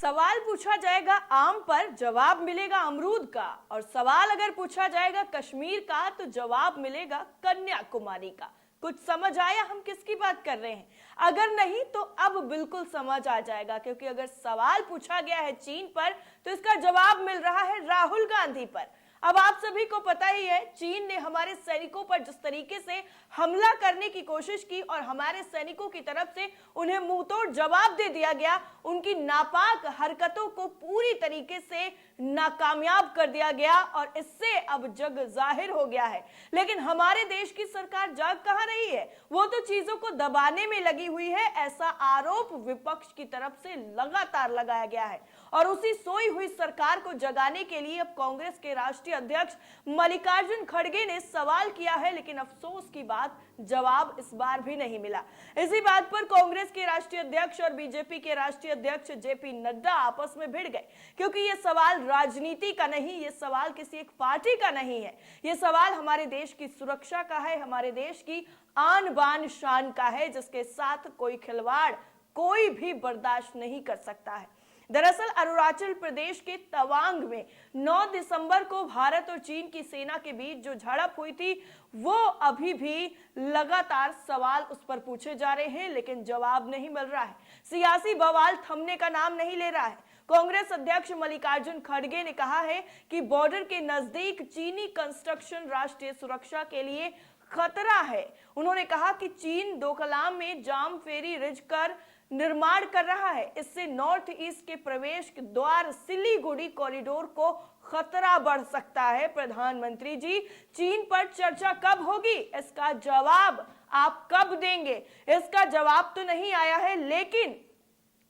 सवाल पूछा जाएगा आम पर, जवाब मिलेगा अमरूद का। और सवाल अगर पूछा जाएगा कश्मीर का तो जवाब मिलेगा कन्याकुमारी का। कुछ समझ आया हम किसकी बात कर रहे हैं? अगर नहीं तो अब बिल्कुल समझ आ जाएगा, क्योंकि अगर सवाल पूछा गया है चीन पर तो इसका जवाब मिल रहा है राहुल गांधी पर। अब आप सभी को पता ही है, चीन ने हमारे सैनिकों पर जिस तरीके से हमला करने की कोशिश की और हमारे सैनिकों की तरफ से उन्हें मुंहतोड़ जवाब दे दिया गया, उनकी नापाक हरकतों को पूरी तरीके से नाकामयाब कर दिया गया और इससे अब जग जाहिर हो गया है। लेकिन हमारे देश की सरकार जाग कहां रही है? वो तो चीजों को दबाने में लगी हुई है, ऐसा आरोप विपक्ष की तरफ से लगातार लगाया गया है। और उसी सोई हुई सरकार को जगाने के लिए अब कांग्रेस के राष्ट्रीय अध्यक्ष मल्लिकार्जुन खड़गे ने सवाल किया है, लेकिन अफसोस की बात, जवाब इस बार भी नहीं मिला। इसी बात पर कांग्रेस के राष्ट्रीय अध्यक्ष और बीजेपी के राष्ट्रीय अध्यक्ष जेपी नड्डा आपस में भिड़ गए, क्योंकि यह सवाल राजनीति का नहीं, यह सवाल किसी एक पार्टी का नहीं है, यह सवाल हमारे देश की सुरक्षा का है, हमारे देश की आन बान शान का है, जिसके साथ कोई खिलवाड़ कोई भी बर्दाश्त नहीं कर सकता है। दरअसल अरुणाचल प्रदेश के तवांग में 9 दिसंबर को भारत और चीन की सेना के बीच जो झड़प हुई थी, वो अभी भी लगातार सवाल उस पर पूछे जा रहे हैं, लेकिन जवाब नहीं मिल रहा है। सियासी बवाल थमने का नाम नहीं ले रहा है। कांग्रेस अध्यक्ष मल्लिकार्जुन खड़गे ने कहा है कि बॉर्डर के नजदीक चीनी कंस्ट्रक्शन राष्ट्रीय सुरक्षा के लिए खतरा है। उन्होंने कहा कि चीन डोकलाम में जाम फेरी रिज कर निर्माण कर रहा है, इससे नॉर्थ ईस्ट के प्रवेश द्वार सिलीगुड़ी कॉरिडोर को खतरा बढ़ सकता है। प्रधानमंत्री जी, चीन पर चर्चा कब होगी, इसका जवाब आप कब देंगे? इसका जवाब तो नहीं आया है, लेकिन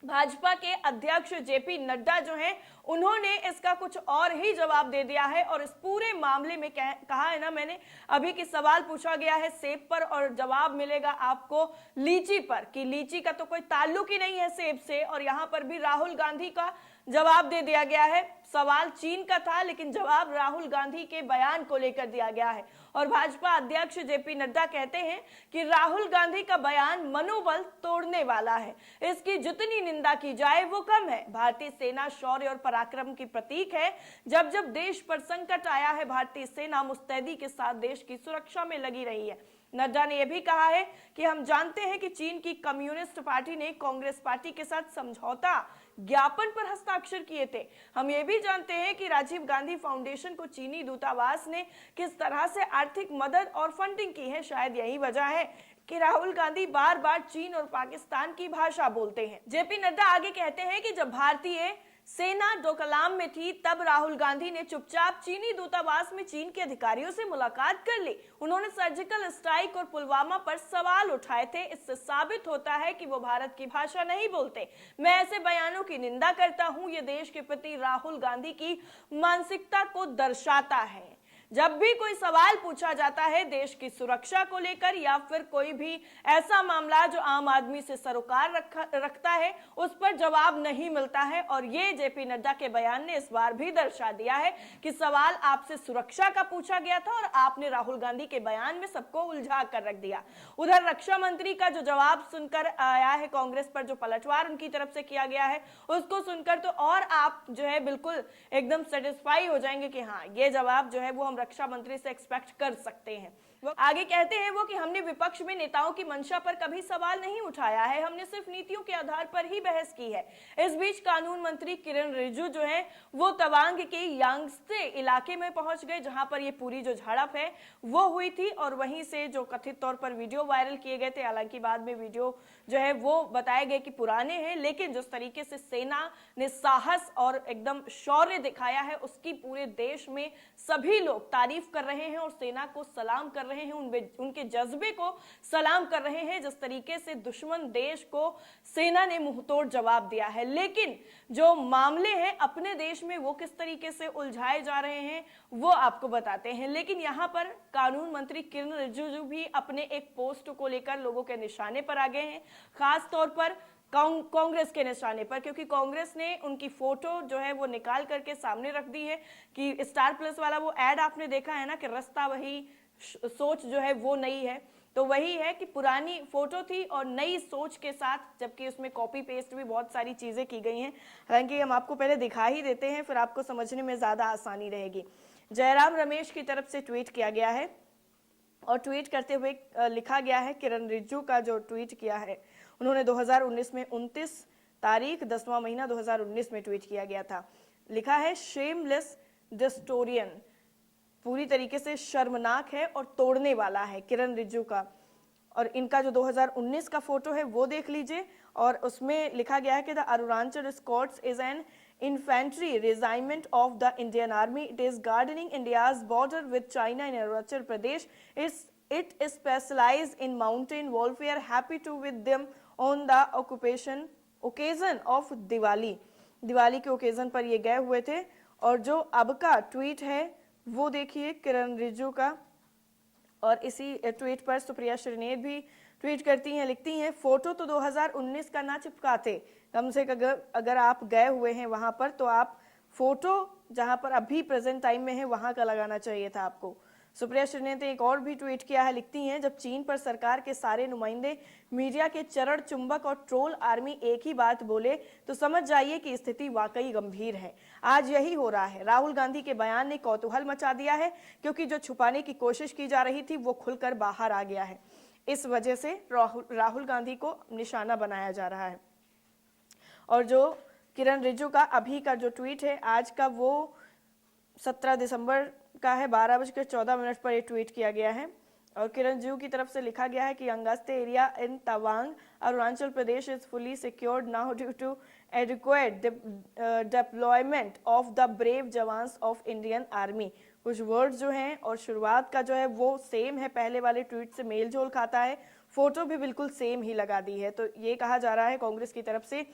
भाजपा के अध्यक्ष जेपी नड्डा जो हैं, उन्होंने इसका कुछ और ही जवाब दे दिया है। और इस पूरे मामले में कहा है ना मैंने अभी कि सवाल पूछा गया है सेब पर और जवाब मिलेगा आपको लीची पर, कि लीची का तो कोई ताल्लुक ही नहीं है सेब से। और यहां पर भी राहुल गांधी का जवाब दे दिया गया है। सवाल चीन का था, लेकिन जवाब राहुल गांधी के बयान को लेकर दिया गया है। और भाजपा अध्यक्ष जेपी नड्डा कहते हैं कि राहुल गांधी का बयान मनोबल तोड़ने वाला है, इसकी जितनी निंदा की जाए वो कम है। भारतीय सेना शौर्य और पराक्रम की प्रतीक है। जब जब देश पर संकट आया है, भारतीय सेना मुस्तैदी के साथ देश की सुरक्षा में लगी रही है। नड्डा ने यह भी कहा है कि हम जानते हैं कि चीन की कम्युनिस्ट पार्टी ने कांग्रेस पार्टी के साथ समझौता ज्ञापन पर हस्ताक्षर किए थे। हम ये भी जानते हैं कि राजीव गांधी फाउंडेशन को चीनी दूतावास ने किस तरह से आर्थिक मदद और फंडिंग की है। शायद यही वजह है कि राहुल गांधी बार बार चीन और पाकिस्तान की भाषा बोलते हैं। जेपी नड्डा आगे कहते हैं कि जब भारतीय सेना डोकलाम में थी, तब राहुल गांधी ने चुपचाप चीनी दूतावास में चीन के अधिकारियों से मुलाकात कर ली। उन्होंने सर्जिकल स्ट्राइक और पुलवामा पर सवाल उठाए थे। इससे साबित होता है कि वो भारत की भाषा नहीं बोलते। मैं ऐसे बयानों की निंदा करता हूं। ये देश के प्रति राहुल गांधी की मानसिकता को दर्शाता है। जब भी कोई सवाल पूछा जाता है देश की सुरक्षा को लेकर या फिर कोई भी ऐसा मामला जो आम आदमी से सरोकार रखता है, उस पर जवाब नहीं मिलता है। और ये जेपी नड्डा के बयान ने इस बार भी दर्शा दिया है कि सवाल आपसे सुरक्षा का पूछा गया था और आपने राहुल गांधी के बयान में सबको उलझा कर रख दिया। उधर रक्षा मंत्री का जो जवाब सुनकर आया है, कांग्रेस पर जो पलटवार उनकी तरफ से किया गया है, उसको सुनकर तो और आप जो है बिल्कुल एकदम सेटिस्फाई हो जाएंगे कि हाँ, ये जवाब जो है वो हम रक्षा मंत्री से एक्सपेक्ट कर सकते हैं। वो आगे कहते हैं वो कि हमने विपक्ष में नेताओं की मंशा पर कभी सवाल नहीं उठाया है, हमने सिर्फ नीतियों के आधार पर ही बहस की है। इस बीच कानून मंत्री किरण रिजिजू जो है वो तवांग के यांगत्से इलाके में पहुंच गए, जहां पर ये पूरी जो झड़प है वो हुई थी। और वहीं से जो कथित तौर पर वीडियो वायरल किए गए थे, हालांकि बाद में वीडियो जो है वो बताए गए कि पुराने हैं, लेकिन जिस तरीके से सेना ने साहस और एकदम शौर्य दिखाया है, उसकी पूरे देश में सभी लोग तारीफ कर रहे हैं और सेना को सलाम कर रहे हैं, उनके जज्बे को सलाम कर रहे हैं। जिस तरीके से दुश्मन देश को सेना ने मुंहतोड़ जवाब दिया है, लेकिन जो मामले हैं अपने देश में वो किस तरीके से उलझाए जा रहे हैं वो आपको बताते हैं। लेकिन यहाँ पर कानून मंत्री किरण रिजिजू भी अपने एक पोस्ट को लेकर लोगों के निशाने पर आ गए हैं, खास तौर पर कांग्रेस के निशाने पर, क्योंकि कांग्रेस ने उनकी फोटो जो है वो निकाल करके सामने रख दी है कि स्टार प्लस वाला वो एड आपने देखा है ना कि रास्ता वही सोच जो है वो नहीं है। तो वही है कि पुरानी फोटो थी और नई सोच के साथ, जबकि उसमें कॉपी पेस्ट भी बहुत सारी चीजें की गई हैं। हालांकि हम आपको पहले दिखा ही देते हैं, फिर आपको समझने में ज्यादा आसानी रहेगी। जयराम रमेश की तरफ से ट्वीट किया गया है और ट्वीट करते हुए लिखा गया है, किरण रिजिजू का जो ट्वीट किया है उन्होंने 2019 में 29 तारीख 10वां महीना 2019 में ट्वीट किया गया था। लिखा है शेमलेस डिस्टोरियन, पूरी तरीके से शर्मनाक है और तोड़ने वाला है किरण रिजिजू का। और इनका जो 2019 का फोटो है वो देख लीजिए और उसमें लिखा गया है कि the Arunachal squads is an infantry regiment of the Indian Army. It is guarding India's border with China in Arunachal Pradesh. It is specialized in mountain warfare. Happy to with them on the occasion of Diwali. Diwali के occasion पर ये गए हुए थे। और जो अब का ट्वीट है वो देखिए किरण रिजिजू का, और इसी ट्वीट पर सुप्रिया श्रीनेत भी ट्वीट करती हैं, लिखती हैं फोटो तो 2019 का ना चिपकाते, कम से कम अगर आप गए हुए हैं वहां पर तो आप फोटो जहां पर अभी प्रेजेंट टाइम में है वहां का लगाना चाहिए था आपको। सुप्रिया श्रीनेत ने एक और भी ट्वीट किया है, लिखती हैं जब चीन पर सरकार के सारे नुमाइंदे, मीडिया के चरण चुंबक और ट्रोल आर्मी एक ही बात बोले तो समझ जाइए कि स्थिति वाकई गंभीर है। आज यही हो रहा है। राहुल गांधी के बयान ने कौतूहल मचा दिया है क्योंकि जो छुपाने की कोशिश की जा रही थी वो खुलकर बाहर आ गया है। इस वजह से राहुल गांधी को निशाना बनाया जा रहा है। और जो किरण रिजिजू का अभी का जो ट्वीट है आज का वो 17 दिसंबर का है, 12:14 पर ये ट्वीट किया गया है। और किरण रिजिजू की तरफ से लिखा गया है कि Yangtse area in Tawang Arunachal Pradesh is fully secured now due to adequate deployment of the brave jawans of Indian army. कुछ वर्ड्स जो हैं और शुरुआत का जो है वो सेम है, पहले वाले ट्वीट से मेल जोल खाता है, फोटो भी बिल्कुल सेम ही लगा दी है। तो ये कहा जा रहा है कांग्रेस की तरफ से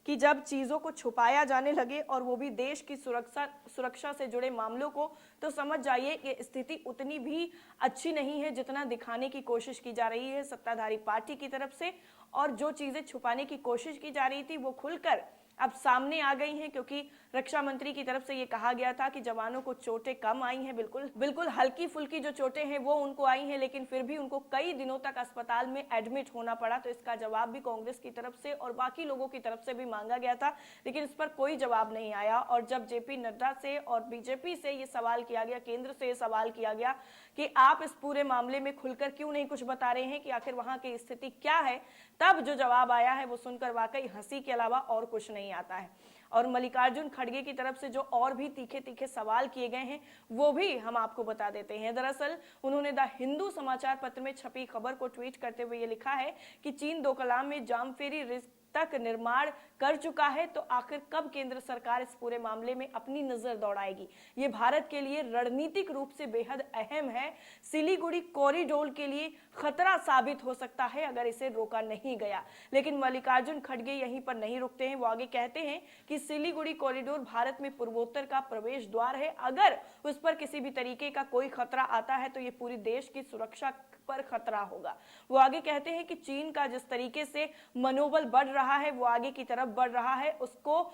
कि जब चीजों को छुपाया जाने लगे और वो भी देश की सुरक्षा से जुड़े मामलों को, तो समझ जाइए कि स्थिति उतनी भी अच्छी नहीं है जितना दिखाने की कोशिश की जा रही है सत्ताधारी पार्टी की तरफ से। और जो चीजें छुपाने की कोशिश की जा रही थी वो खुलकर अब सामने आ गई हैं, क्योंकि रक्षा मंत्री की तरफ से ये कहा गया था कि जवानों को चोटें कम आई हैं, बिल्कुल हल्की फुल्की जो चोटें हैं वो उनको आई हैं, लेकिन फिर भी उनको कई दिनों तक अस्पताल में एडमिट होना पड़ा। तो इसका जवाब भी कांग्रेस की तरफ से और बाकी लोगों की तरफ से भी मांगा गया था, लेकिन इस पर कोई जवाब नहीं आया। और जब जेपी नड्डा से और बीजेपी से ये सवाल किया गया, केंद्र से ये सवाल किया गया कि आप इस पूरे मामले में खुलकर क्यों नहीं कुछ बता रहे हैं कि आखिर वहां की स्थिति क्या है, तब जो जवाब आया है वो सुनकर वाकई हंसी के अलावा और कुछ नहीं आता है। और मल्लिकार्जुन खड़गे की तरफ से जो और भी तीखे तीखे सवाल किए गए हैं वो भी हम आपको बता देते हैं। दरअसल उन्होंने द हिंदू समाचार पत्र में छपी खबर को ट्वीट करते हुए ये लिखा है कि चीन डोकलाम में जामफेरी तक निर्माण कर चुका है, तो आखिर कब केंद्र सरकार इस पूरे मामले में अपनी नजर दौड़ाएगी। ये भारत के लिए रणनीतिक रूप से बेहद अहम है। सिलीगुड़ी कॉरिडोर के लिए खतरा साबित हो सकता है अगर इसे रोका नहीं गया। लेकिन मल्लिकार्जुन खड़गे यहीं पर नहीं रुकते हैं, वो आगे कहते हैं कि सिलीगुड़ी कॉरिडोर भारत में पूर्वोत्तर का प्रवेश द्वार है, अगर उस पर किसी भी तरीके का कोई खतरा आता है तो ये पूरी देश की सुरक्षा पर खतरा होगा। वो आगे कहते हैं कि चीन का जिस तरीके से मनोबल बढ़ रहा है, वो आगे की तरफ बढ़ रहा है, उसको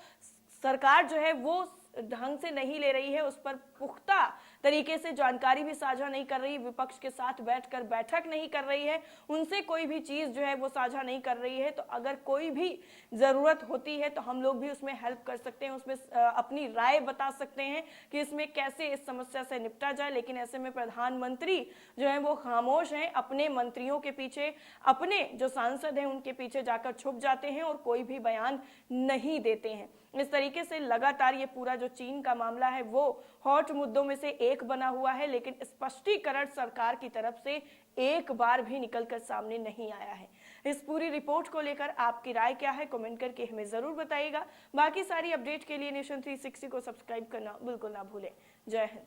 सरकार जो है वो ढंग से नहीं ले रही है, उस पर पुख्ता तरीके से जानकारी भी साझा नहीं कर रही, विपक्ष के साथ बैठकर बैठक नहीं कर रही है, उनसे कोई भी चीज जो है वो साझा नहीं कर रही है। तो अगर कोई भी जरूरत होती है तो हम लोग भी उसमें हेल्प कर सकते हैं, उसमें अपनी राय बता सकते हैं कि इसमें कैसे इस समस्या से निपटा जाए। लेकिन ऐसे में प्रधानमंत्री जो है वो खामोश हैं, अपने मंत्रियों के पीछे, अपने जो सांसद हैं उनके पीछे जाकर छुप जाते हैं और कोई भी बयान नहीं देते हैं। इस तरीके से लगातार ये पूरा जो चीन का मामला है वो हॉट मुद्दों में से एक बना हुआ है, लेकिन स्पष्टीकरण सरकार की तरफ से एक बार भी निकलकर सामने नहीं आया है। इस पूरी रिपोर्ट को लेकर आपकी राय क्या है, कमेंट करके हमें जरूर बताइएगा। बाकी सारी अपडेट के लिए नेशन 360 को सब्सक्राइब करना बिल्कुल ना भूलें। जय हिंद।